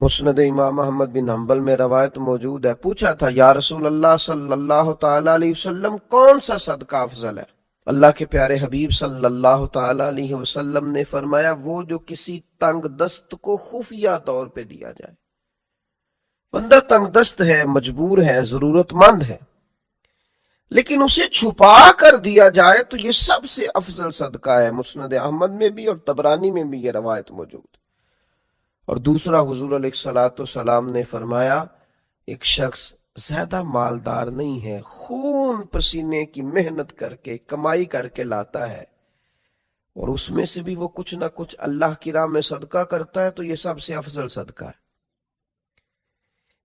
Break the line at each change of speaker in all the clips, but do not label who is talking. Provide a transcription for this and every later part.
مسند امام احمد بن حنبل میں روایت موجود ہے، پوچھا تھا یا رسول اللہ صلی اللہ تعالی علیہ وسلم کون سا صدقہ افضل ہے؟ اللہ کے پیارے حبیب صلی اللہ تعالی علیہ وسلم نے فرمایا وہ جو کسی تنگ دست کو خفیہ طور پہ دیا جائے۔ بندہ تنگ دست ہے، مجبور ہے، ضرورت مند ہے، لیکن اسے چھپا کر دیا جائے تو یہ سب سے افضل صدقہ ہے۔ مسند احمد میں بھی اور طبرانی میں بھی یہ روایت موجود۔ اور دوسرا، حضور علیہ الصلوۃ والسلام نے فرمایا ایک شخص زیادہ مالدار نہیں ہے، خون پسینے کی محنت کر کے کمائی کر کے لاتا ہے اور اس میں سے بھی وہ کچھ نہ کچھ اللہ کی راہ میں صدقہ کرتا ہے، تو یہ سب سے افضل صدقہ ہے۔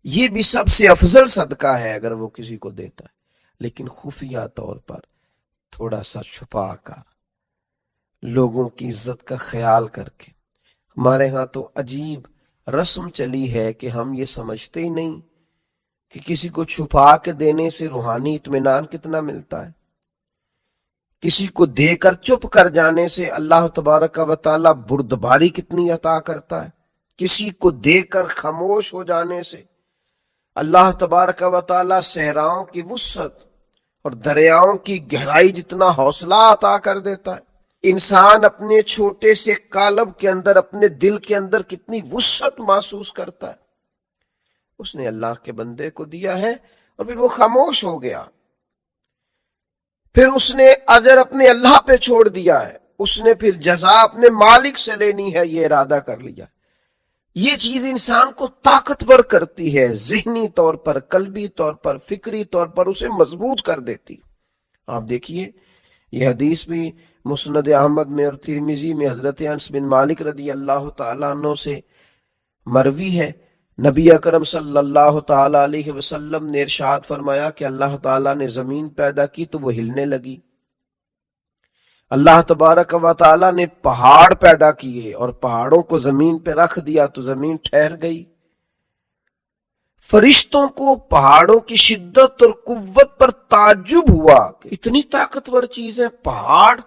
یہ بھی سب سے افضل صدقہ ہے اگر وہ کسی کو دیتا ہے، لیکن خفیہ طور پر، تھوڑا سا چھپا کر، لوگوں کی عزت کا خیال کر کے۔ ہمارے ہاں تو عجیب رسم چلی ہے کہ ہم یہ سمجھتے ہی نہیں کہ کسی کو چھپا کے دینے سے روحانی اطمینان کتنا ملتا ہے، کسی کو دے کر چپ کر جانے سے اللہ تبارک و تعالی بردباری کتنی عطا کرتا ہے، کسی کو دے کر خاموش ہو جانے سے اللہ تبارک و تعالی صحراؤں کی وسعت اور دریاؤں کی گہرائی جتنا حوصلہ عطا کر دیتا ہے۔ انسان اپنے چھوٹے سے قالب کے اندر، اپنے دل کے اندر کتنی وسعت محسوس کرتا ہے۔ اس نے اللہ کے بندے کو دیا ہے اور پھر وہ خاموش ہو گیا، پھر اس نے اجر اپنے اللہ پہ چھوڑ دیا ہے، اس نے پھر جزا اپنے مالک سے لینی ہے، یہ ارادہ کر لیا۔ یہ چیز انسان کو طاقتور کرتی ہے، ذہنی طور پر، قلبی طور پر، فکری طور پر اسے مضبوط کر دیتی۔ آپ دیکھیے یہ حدیث بھی مسند احمد میں اور ترمذی میں حضرت انس بن مالک رضی اللہ تعالیٰ عنہ سے مروی ہے۔ نبی اکرم صلی اللہ تعالیٰ علیہ وسلم نے ارشاد فرمایا کہ اللہ تعالیٰ نے زمین پیدا کی تو وہ ہلنے لگی، اللہ تبارک و تعالیٰ نے پہاڑ پیدا کیے اور پہاڑوں کو زمین پہ رکھ دیا تو زمین ٹھہر گئی۔ فرشتوں کو پہاڑوں کی شدت اور قوت پر تعجب ہوا کہ اتنی طاقتور چیز ہے پہاڑ،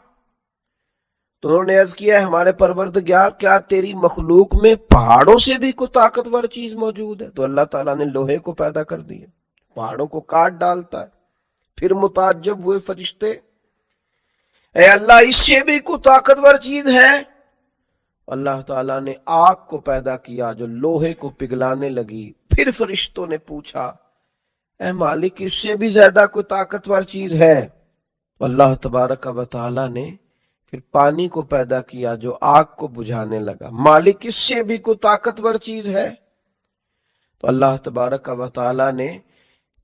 تو انہوں نے عرض کیا ہے ہمارے پروردگار کیا تیری مخلوق میں پہاڑوں سے بھی کوئی طاقتور چیز موجود ہے؟ تو اللہ تعالیٰ نے لوہے کو پیدا کر دیا، پہاڑوں کو کاٹ ڈالتا ہے۔ پھر متعجب ہوئے فرشتے، اے اللہ اس سے بھی کوئی طاقتور چیز ہے؟ اللہ تعالیٰ نے آگ کو پیدا کیا جو لوہے کو پگھلانے لگی۔ پھر فرشتوں نے پوچھا اے مالک اس سے بھی زیادہ کوئی طاقتور چیز ہے؟ اللہ تبارک و تعالیٰ نے پھر پانی کو پیدا کیا جو آگ کو بجھانے لگا۔ مالک اس سے بھی کوئی طاقتور چیز ہے؟ تو اللہ تبارک و تعالیٰ نے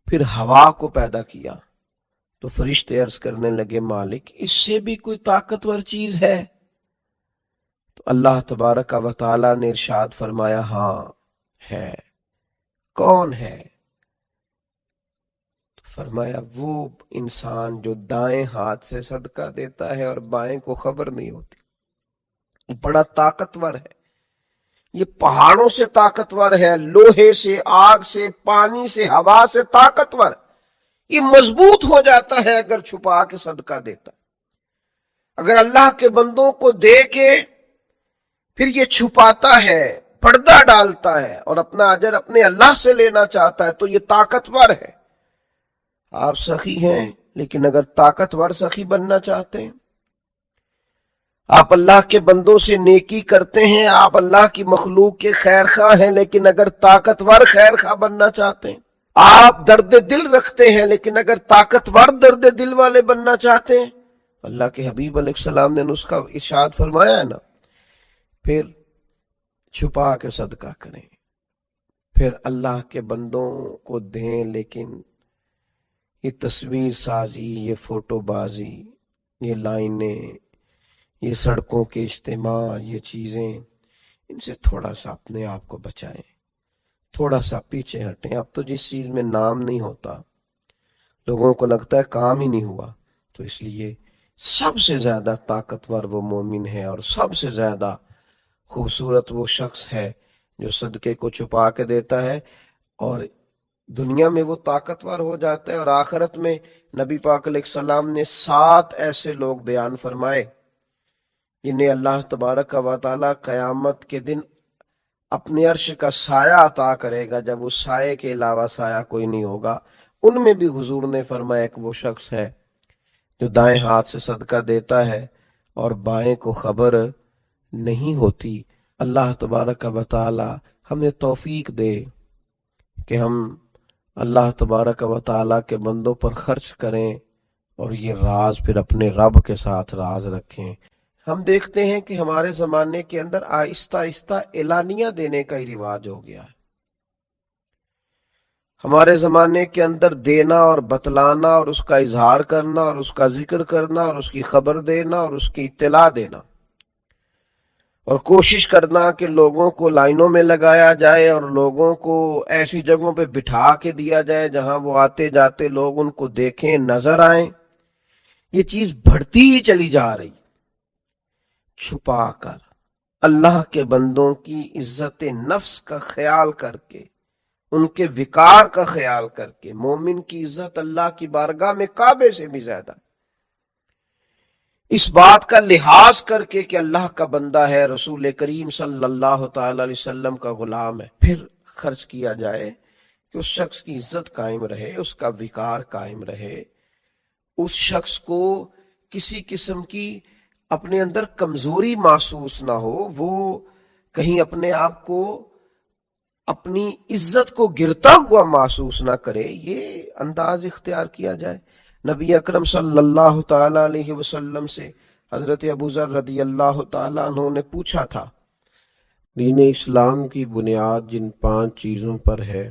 پھر ہوا کو پیدا کیا، تو فرشتے عرض کرنے لگے مالک اس سے بھی کوئی طاقتور چیز ہے؟ تو اللہ تبارک و تعالیٰ نے ارشاد فرمایا ہاں ہے۔ کون ہے؟ تو فرمایا وہ انسان جو دائیں ہاتھ سے صدقہ دیتا ہے اور بائیں کو خبر نہیں ہوتی، بڑا طاقتور ہے، یہ پہاڑوں سے طاقتور ہے، لوہے سے، آگ سے، پانی سے، ہوا سے طاقتور، یہ مضبوط ہو جاتا ہے اگر چھپا کے صدقہ دیتا ہے۔ اگر اللہ کے بندوں کو دے کے پھر یہ چھپاتا ہے، پردہ ڈالتا ہے اور اپنا اجر اپنے اللہ سے لینا چاہتا ہے تو یہ طاقتور ہے۔ آپ سخی ہیں لیکن اگر طاقتور سخی بننا چاہتے ہیں، آپ اللہ کے بندوں سے نیکی کرتے ہیں، آپ اللہ کی مخلوق کے خیر خواہ ہیں، لیکن اگر طاقتور خیر خواہ بننا چاہتے ہیں، آپ درد دل رکھتے ہیں لیکن اگر طاقتور درد دل والے بننا چاہتے ہیں، اللہ کے حبیب علیہ السلام نے نسخہ ارشاد فرمایا ہے نا، پھر چھپا کے صدقہ کریں، پھر اللہ کے بندوں کو دیں، لیکن یہ تصویر سازی، یہ فوٹو بازی، یہ لائنیں، یہ سڑکوں کے اجتماع، یہ چیزیں، ان سے تھوڑا سا اپنے آپ کو بچائیں، تھوڑا سا پیچھے ہٹیں۔ اب تو جس چیز میں نام نہیں ہوتا لوگوں کو لگتا ہے کام ہی نہیں ہوا، تو اس لیے سب سے زیادہ طاقتور وہ مومن ہے اور سب سے زیادہ خوبصورت وہ شخص ہے جو صدقے کو چھپا کے دیتا ہے، اور دنیا میں وہ طاقتور ہو جاتا ہے، اور آخرت میں نبی پاک علیہ السلام نے 7 ایسے لوگ بیان فرمائے جنہیں اللہ تبارک و تعالی قیامت کے دن اپنے عرش کا سایہ عطا کرے گا جب اس سائے کے علاوہ سایہ کوئی نہیں ہوگا۔ ان میں بھی حضور نے فرمایا کہ وہ شخص ہے جو دائیں ہاتھ سے صدقہ دیتا ہے اور بائیں کو خبر نہیں ہوتی۔ اللہ تبارک و تعالی ہمیں توفیق دے کہ ہم اللہ تبارک و تعالی کے بندوں پر خرچ کریں اور یہ راز پھر اپنے رب کے ساتھ راز رکھیں۔ ہم دیکھتے ہیں کہ ہمارے زمانے کے اندر آہستہ آہستہ اعلانیہ دینے کا ہی رواج ہو گیا ہے۔ ہمارے زمانے کے اندر دینا اور بتلانا اور اس کا اظہار کرنا اور اس کا ذکر کرنا اور اس کی خبر دینا اور اس کی اطلاع دینا اور کوشش کرنا کہ لوگوں کو لائنوں میں لگایا جائے اور لوگوں کو ایسی جگہوں پہ بٹھا کے دیا جائے جہاں وہ آتے جاتے لوگ ان کو دیکھیں، نظر آئیں، یہ چیز بڑھتی ہی چلی جا رہی۔ چھپا کر اللہ کے بندوں کی عزت نفس کا خیال کر کے، ان کے وقار کا خیال کر کے، مومن کی عزت اللہ کی بارگاہ میں کعبے سے بھی زیادہ، اس بات کا لحاظ کر کے کہ اللہ کا بندہ ہے، رسول کریم صلی اللہ تعالی علیہ وسلم کا غلام ہے، پھر خرچ کیا جائے کہ اس شخص کی عزت قائم رہے، اس کا وقار قائم رہے، اس شخص کو کسی قسم کی اپنے اندر کمزوری محسوس نہ ہو، وہ کہیں اپنے آپ کو اپنی عزت کو گرتا ہوا محسوس نہ کرے، یہ انداز اختیار کیا جائے۔ نبی اکرم صلی اللہ تعالی علیہ وسلم سے حضرت ابو ذر رضی اللہ تعالی عنہ نے پوچھا تھا، دین اسلام کی بنیاد جن 5 چیزوں پر ہے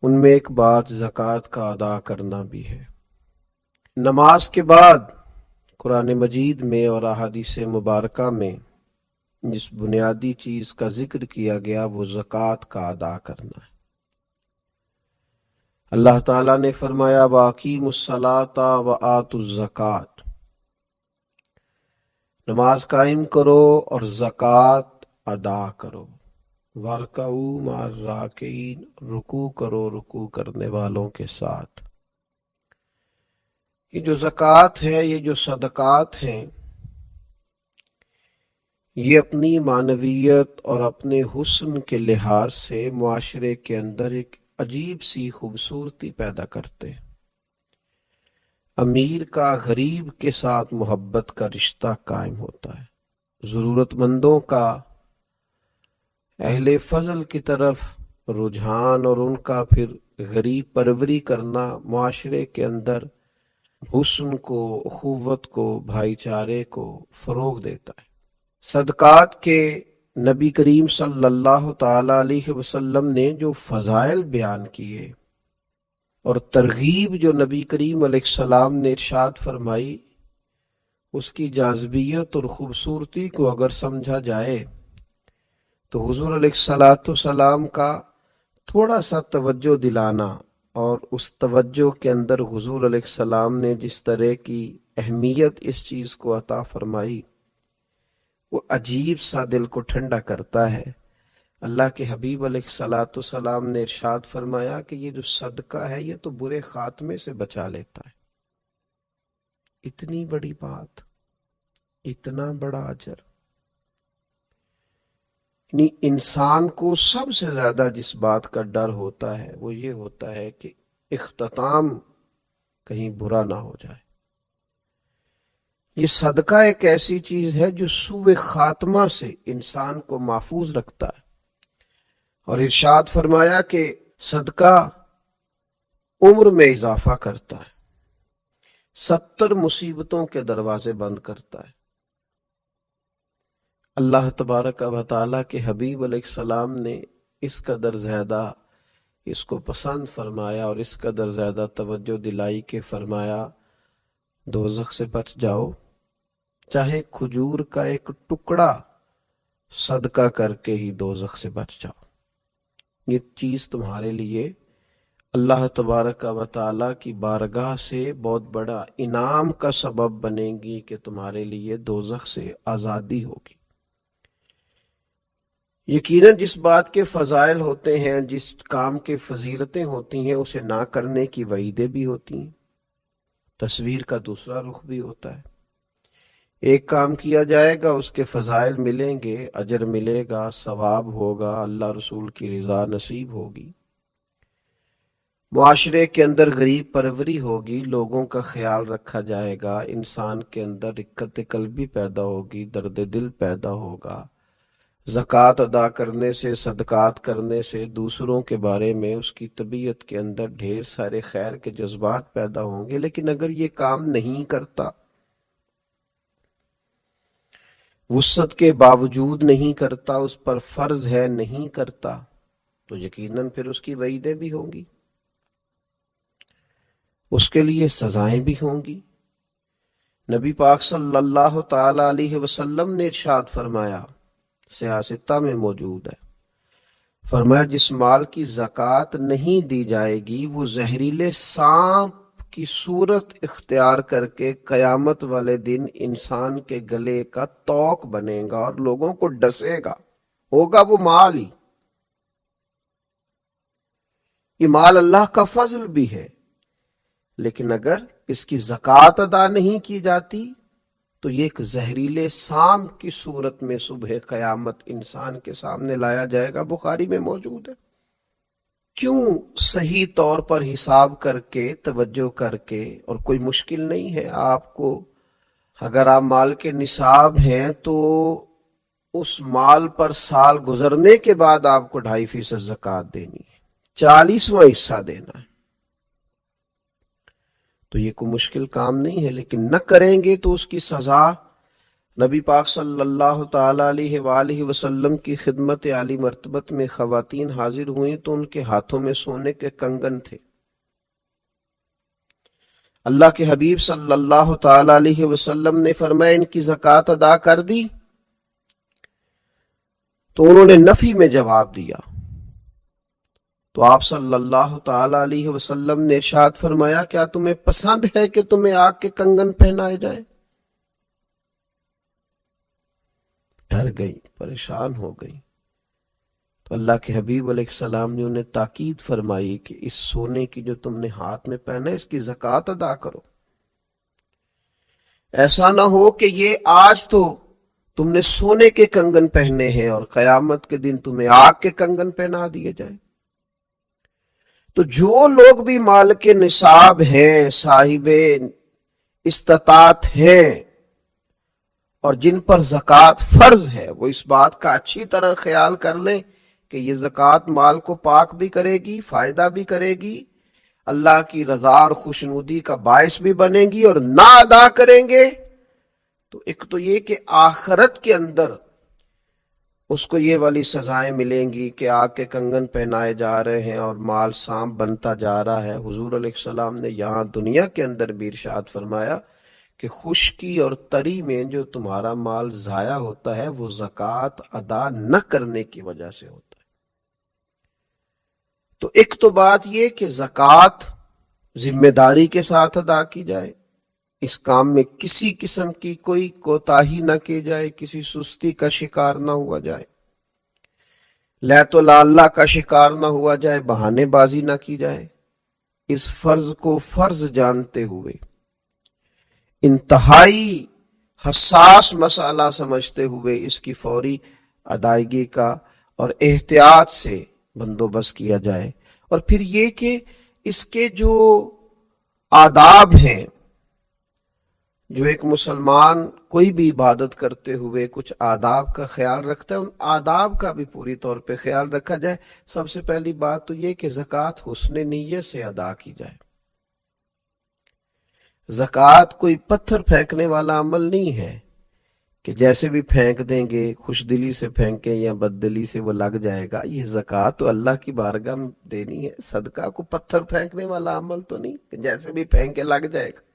ان میں ایک بات زکوٰۃ کا ادا کرنا بھی ہے۔ نماز کے بعد قرآن مجید میں اور احادیث مبارکہ میں جس بنیادی چیز کا ذکر کیا گیا وہ زکوٰۃ کا ادا کرنا ہے۔ اللہ تعالیٰ نے فرمایا وَأَقِیمُوا الصَّلَاةَ وَآتُوا الزَّکَاۃَ، نماز قائم کرو اور زکوٰۃ ادا کرو، وَارْکَعُوا مَعَ الرَّاکِعِینَ، رکوع کرو رکوع کرنے والوں کے ساتھ۔ یہ جو زکوٰۃ ہے، یہ جو صدقات ہیں، یہ اپنی معنویت اور اپنے حسن کے لحاظ سے معاشرے کے اندر ایک عجیب سی خوبصورتی پیدا کرتے ہیں۔ امیر کا غریب کے ساتھ محبت کا رشتہ قائم ہوتا ہے، ضرورت مندوں کا اہل فضل کی طرف رجحان اور ان کا پھر غریب پروری کرنا معاشرے کے اندر حسن کو، اخوت کو، بھائی چارے کو فروغ دیتا ہے۔ صدقات کے نبی کریم صلی اللہ تعالی علیہ وسلم نے جو فضائل بیان کیے اور ترغیب جو نبی کریم علیہ السلام نے ارشاد فرمائی، اس کی جاذبیت اور خوبصورتی کو اگر سمجھا جائے تو حضور علیہ السلام کا تھوڑا سا توجہ دلانا اور اس توجہ کے اندر حضور علیہ السلام نے جس طرح کی اہمیت اس چیز کو عطا فرمائی، وہ عجیب سا دل کو ٹھنڈا کرتا ہے۔ اللہ کے حبیب علیہ السلام نے ارشاد فرمایا کہ یہ جو صدقہ ہے یہ تو برے خاتمے سے بچا لیتا ہے۔ اتنی بڑی بات، اتنا بڑا اجر، یعنی انسان کو سب سے زیادہ جس بات کا ڈر ہوتا ہے وہ یہ ہوتا ہے کہ اختتام کہیں برا نہ ہو جائے۔ یہ صدقہ ایک ایسی چیز ہے جو سوء خاتمہ سے انسان کو محفوظ رکھتا ہے، اور ارشاد فرمایا کہ صدقہ عمر میں اضافہ کرتا ہے، 70 مصیبتوں کے دروازے بند کرتا ہے۔ اللہ تبارک و تعالیٰ کے حبیب علیہ السلام نے اس قدر زیادہ اس کو پسند فرمایا اور اس قدر زیادہ توجہ دلائی کہ فرمایا دوزخ سے بچ جاؤ، چاہے کھجور کا ایک ٹکڑا صدقہ کر کے ہی دوزخ سے بچ جاؤ۔ یہ چیز تمہارے لیے اللہ تبارک و تعالیٰ کی بارگاہ سے بہت بڑا انعام کا سبب بنے گی کہ تمہارے لیے دوزخ سے آزادی ہوگی۔ یقیناً جس بات کے فضائل ہوتے ہیں، جس کام کے فضیلتیں ہوتی ہیں، اسے نہ کرنے کی وعیدیں بھی ہوتی ہیں، تصویر کا دوسرا رخ بھی ہوتا ہے۔ ایک کام کیا جائے گا، اس کے فضائل ملیں گے، اجر ملے گا، ثواب ہوگا، اللہ رسول کی رضا نصیب ہوگی، معاشرے کے اندر غریب پروری ہوگی، لوگوں کا خیال رکھا جائے گا، انسان کے اندر رقت قلبی پیدا ہوگی، درد دل پیدا ہوگا، زکوٰۃ ادا کرنے سے، صدقات کرنے سے دوسروں کے بارے میں اس کی طبیعت کے اندر ڈھیر سارے خیر کے جذبات پیدا ہوں گے۔ لیکن اگر یہ کام نہیں کرتا، وسعت کے باوجود نہیں کرتا، اس پر فرض ہے نہیں کرتا، تو یقیناً پھر اس کی وعیدیں بھی ہوں گی، اس کے لیے سزائیں بھی ہوں گی۔ نبی پاک صلی اللہ تعالی علیہ وسلم نے ارشاد فرمایا، سیاستہ میں موجود ہے، فرمایا جس مال کی زکوٰۃ نہیں دی جائے گی وہ زہریلے سانپ کی صورت اختیار کر کے قیامت والے دن انسان کے گلے کا توق بنے گا اور لوگوں کو ڈسے گا، ہوگا وہ مال ہی۔ یہ مال اللہ کا فضل بھی ہے، لیکن اگر اس کی زکوٰۃ ادا نہیں کی جاتی تو یہ ایک زہریلے سانپ کی صورت میں صبح قیامت انسان کے سامنے لایا جائے گا، بخاری میں موجود ہے۔ کیوں؟ صحیح طور پر حساب کر کے، توجہ کر کے، اور کوئی مشکل نہیں ہے آپ کو، اگر آپ مال کے نصاب ہیں تو اس مال پر سال گزرنے کے بعد آپ کو 2.5% زکوٰۃ دینی ہے، 40واں حصہ دینا ہے۔ تو یہ کوئی مشکل کام نہیں ہے، لیکن نہ کریں گے تو اس کی سزا۔ نبی پاک صلی اللہ تعالی علیہ وآلہ وسلم کی خدمت عالی مرتبت میں خواتین حاضر ہوئیں تو ان کے ہاتھوں میں سونے کے کنگن تھے۔ اللہ کے حبیب صلی اللہ تعالی علیہ وسلم نے فرمایا ان کی زکوٰۃ ادا کر دی؟ تو انہوں نے نفی میں جواب دیا، تو آپ صلی اللہ تعالی علیہ وسلم نے ارشاد فرمایا کیا تمہیں پسند ہے کہ تمہیں آگ کے کنگن پہنائے جائیں؟ ڈر گئی، پریشان ہو گئی، تو اللہ کے حبیب علیہ السلام نے انہیں تاکید فرمائی کہ اس سونے کی جو تم نے ہاتھ میں پہنا ہے اس کی زکوٰۃ ادا کرو۔ ایسا نہ ہو کہ یہ آج تو تم نے سونے کے کنگن پہنے ہیں اور قیامت کے دن تمہیں آگ کے کنگن پہنا دیے جائیں۔ تو جو لوگ بھی مال کے نصاب ہیں، صاحب استطاعت ہیں، اور جن پر زکوٰۃ فرض ہے، وہ اس بات کا اچھی طرح خیال کر لیں کہ یہ زکوٰۃ مال کو پاک بھی کرے گی، فائدہ بھی کرے گی، اللہ کی رضا اور خوشنودی کا باعث بھی بنے گی، اور نہ ادا کریں گے تو ایک تو یہ کہ آخرت کے اندر اس کو یہ والی سزائیں ملیں گی کہ آگ کے کنگن پہنائے جا رہے ہیں اور مال سانپ بنتا جا رہا ہے۔ حضور علیہ السلام نے یہاں دنیا کے اندر بھی ارشاد فرمایا کہ خشکی اور تری میں جو تمہارا مال ضائع ہوتا ہے وہ زکوٰۃ ادا نہ کرنے کی وجہ سے ہوتا ہے۔ تو ایک تو بات یہ کہ زکوٰۃ ذمہ داری کے ساتھ ادا کی جائے، اس کام میں کسی قسم کی کوئی کوتاہی نہ کی جائے، کسی سستی کا شکار نہ ہوا جائے، لیت و لالا کا شکار نہ ہوا جائے، بہانے بازی نہ کی جائے۔ اس فرض کو فرض جانتے ہوئے، انتہائی حساس مسئلہ سمجھتے ہوئے اس کی فوری ادائیگی کا اور احتیاط سے بندوبست کیا جائے۔ اور پھر یہ کہ اس کے جو آداب ہیں، جو ایک مسلمان کوئی بھی عبادت کرتے ہوئے کچھ آداب کا خیال رکھتا ہے، ان آداب کا بھی پوری طور پہ خیال رکھا جائے۔ سب سے پہلی بات تو یہ کہ زکوٰۃ حسن نیت سے ادا کی جائے۔ زکوٰۃ کوئی پتھر پھینکنے والا عمل نہیں ہے کہ جیسے بھی پھینک دیں گے، خوش دلی سے پھینکیں یا بد دلی سے وہ لگ جائے گا۔ یہ زکوٰۃ تو اللہ کی بارگاہ میں دینی ہے، صدقہ کو پتھر پھینکنے والا عمل تو نہیں کہ جیسے بھی پھینکے لگ جائے گا۔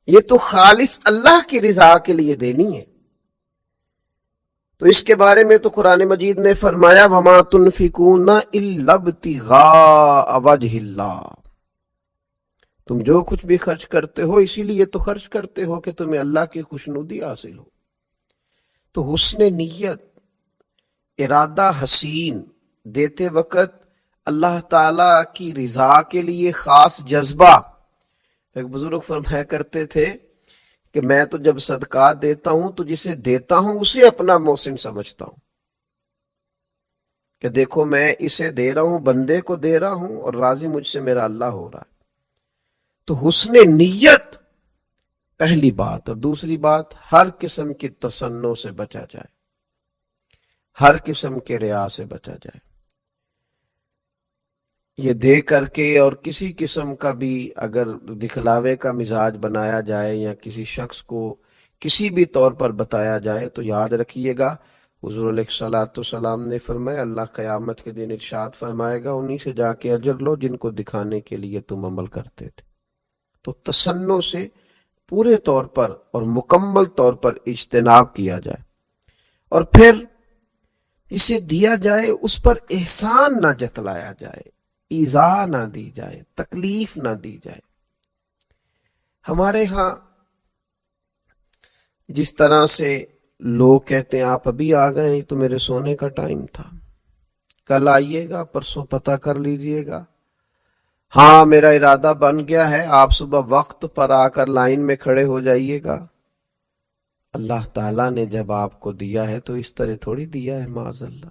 یہ تو خالص اللہ کی رضا کے لیے دینی ہے۔ تو اس کے بارے میں تو قرآن مجید نے فرمایا وَمَا تُنْفِقُونَ إِلَّا ابْتِغَاءَ وَجْهِ اللَّهِ، تم جو کچھ بھی خرچ کرتے ہو اسی لیے تو خرچ کرتے ہو کہ تمہیں اللہ کی خوشنودی حاصل ہو۔ تو حسن نیت، ارادہ حسین دیتے وقت اللہ تعالی کی رضا کے لیے خاص جذبہ۔ ایک بزرگ فرمایا کرتے تھے کہ میں تو جب صدقات دیتا ہوں تو جسے دیتا ہوں اسے اپنا محسن سمجھتا ہوں، کہ دیکھو میں اسے دے رہا ہوں، بندے کو دے رہا ہوں، اور راضی مجھ سے میرا اللہ ہو رہا ہے۔ تو حسن نیت پہلی بات، اور دوسری بات ہر قسم کی تصنع سے بچا جائے، ہر قسم کے ریا سے بچا جائے۔ یہ دے کر کے اور کسی قسم کا بھی اگر دکھلاوے کا مزاج بنایا جائے یا کسی شخص کو کسی بھی طور پر بتایا جائے تو یاد رکھیے گا، حضور علیہ الصلوۃ والسلام نے فرمایا اللہ قیامت کے دن ارشاد فرمائے گا انہی سے جا کے اجر لو جن کو دکھانے کے لیے تم عمل کرتے تھے۔ تو تصنع سے پورے طور پر اور مکمل طور پر اجتناب کیا جائے، اور پھر اسے دیا جائے اس پر احسان نہ جتلایا جائے، ایذا نہ دی جائے، تکلیف نہ دی جائے۔ ہمارے ہاں جس طرح سے لوگ کہتے ہیں آپ ابھی آ گئے تو میرے سونے کا ٹائم تھا، کل آئیے گا، پرسوں پتہ کر لیجئے گا، ہاں میرا ارادہ بن گیا ہے، آپ صبح وقت پر آ کر لائن میں کھڑے ہو جائیے گا۔ اللہ تعالیٰ نے جب آپ کو دیا ہے تو اس طرح تھوڑی دیا ہے، معاذ اللہ۔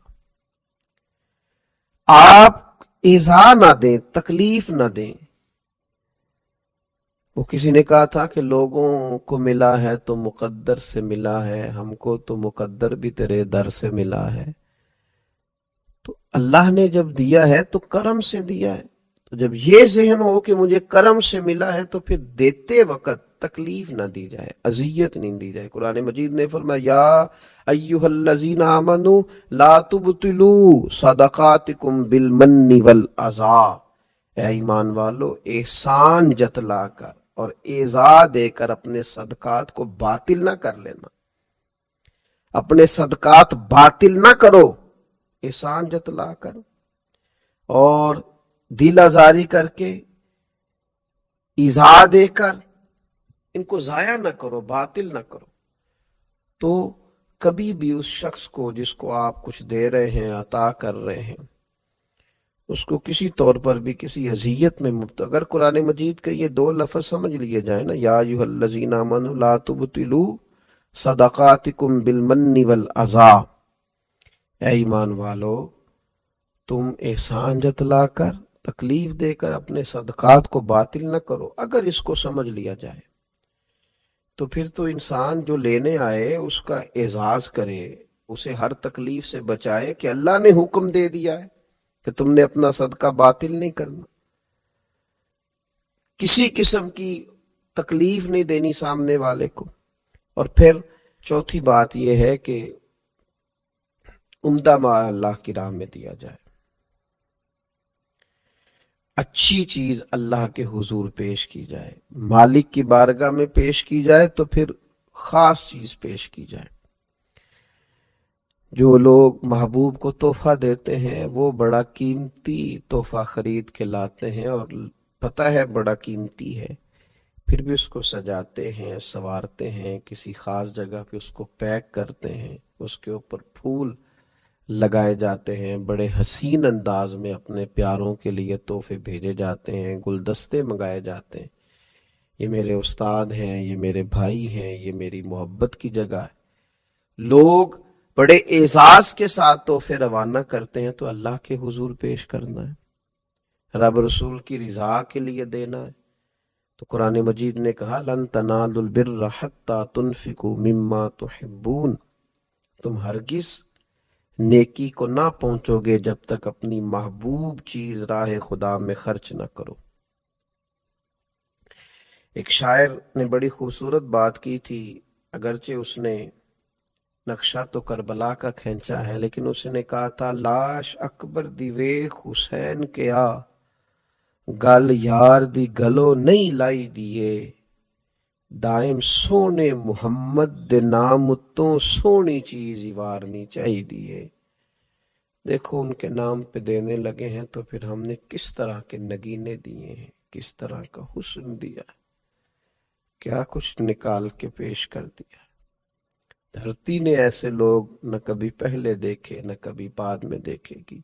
آپ ایذا نہ دیں، تکلیف نہ دیں۔ وہ کسی نے کہا تھا کہ لوگوں کو ملا ہے تو مقدر سے ملا ہے، ہم کو تو مقدر بھی تیرے در سے ملا ہے۔ تو اللہ نے جب دیا ہے تو کرم سے دیا ہے، تو جب یہ ذہن ہو کہ مجھے کرم سے ملا ہے تو پھر دیتے وقت تکلیف نہ دی جائے، اذیت نہیں دی جائے۔ قرآن مجید نے فرمایا یا ایھا الذین آمنوا لا تبطلوا صدقاتکم بالمن والاذی، اے ایمان والو احسان جتلا کر اور ایذا دے کر اپنے صدقات کو باطل نہ کر لینا، اپنے صدقات باطل نہ کرو، احسان جتلا کر اور دل آزاری کر کے ایذا دے کر ان کو ضائع نہ کرو، باطل نہ کرو۔ تو کبھی بھی اس شخص کو جس کو آپ کچھ دے رہے ہیں، عطا کر رہے ہیں، اس کو کسی طور پر بھی کسی اذیت میں مبتلا، اگر قرآن مجید کے یہ دو لفظ سمجھ لیے جائیں نا، یا ایھا الذین آمنوا لا تبطلوا صدقاتکم بالمن والاذی، اے ایمان والو تم احسان جتلا کر، تکلیف دے کر اپنے صدقات کو باطل نہ کرو۔ اگر اس کو سمجھ لیا جائے تو پھر تو انسان جو لینے آئے اس کا اعزاز کرے، اسے ہر تکلیف سے بچائے کہ اللہ نے حکم دے دیا ہے کہ تم نے اپنا صدقہ باطل نہیں کرنا، کسی قسم کی تکلیف نہیں دینی سامنے والے کو۔ اور پھر چوتھی بات یہ ہے کہ عمدہ مال اللہ کی راہ میں دیا جائے، اچھی چیز اللہ کے حضور پیش کی جائے، مالک کی بارگاہ میں پیش کی جائے تو پھر خاص چیز پیش کی جائے۔ جو لوگ محبوب کو تحفہ دیتے ہیں وہ بڑا قیمتی تحفہ خرید کے لاتے ہیں، اور پتہ ہے بڑا قیمتی ہے، پھر بھی اس کو سجاتے ہیں، سنوارتے ہیں، کسی خاص جگہ پہ اس کو پیک کرتے ہیں، اس کے اوپر پھول لگائے جاتے ہیں، بڑے حسین انداز میں اپنے پیاروں کے لیے تحفے بھیجے جاتے ہیں، گلدستے منگائے جاتے ہیں، یہ میرے استاد ہیں، یہ میرے بھائی ہیں، یہ میری محبت کی جگہ ہے۔ لوگ بڑے اعزاز کے ساتھ تحفے روانہ کرتے ہیں تو اللہ کے حضور پیش کرنا ہے، رب رسول کی رضا کے لیے دینا ہے۔ تو قرآن مجید نے کہا لن تنالوا البر حتی تنفقوا مما تحبون، تم ہرگز نیکی کو نہ پہنچو گے جب تک اپنی محبوب چیز راہ خدا میں خرچ نہ کرو۔ ایک شاعر نے بڑی خوبصورت بات کی تھی، اگرچہ اس نے نقشہ تو کربلا کا کھینچا ہے، لیکن اس نے کہا تھا لاش اکبر دی ویکھ حسین کیا، گل یار دی گلو نہیں لائی دیے، دائم سونے محمد دے نام اتوں سونی چیز ہی وارنی چاہی دیے۔ دیکھو ان کے نام پہ دینے لگے ہیں تو پھر ہم نے کس طرح کے نگینے دیے ہیں، کس طرح کا حسن دیا، کیا کچھ نکال کے پیش کر دیا۔ دھرتی نے ایسے لوگ نہ کبھی پہلے دیکھے نہ کبھی بعد میں دیکھے گی۔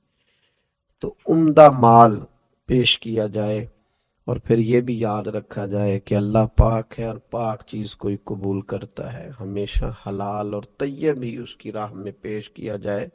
تو عمدہ مال پیش کیا جائے، اور پھر یہ بھی یاد رکھا جائے کہ اللہ پاک ہے اور پاک چیز کوئی قبول کرتا ہے، ہمیشہ حلال اور طیب ہی اس کی راہ میں پیش کیا جائے۔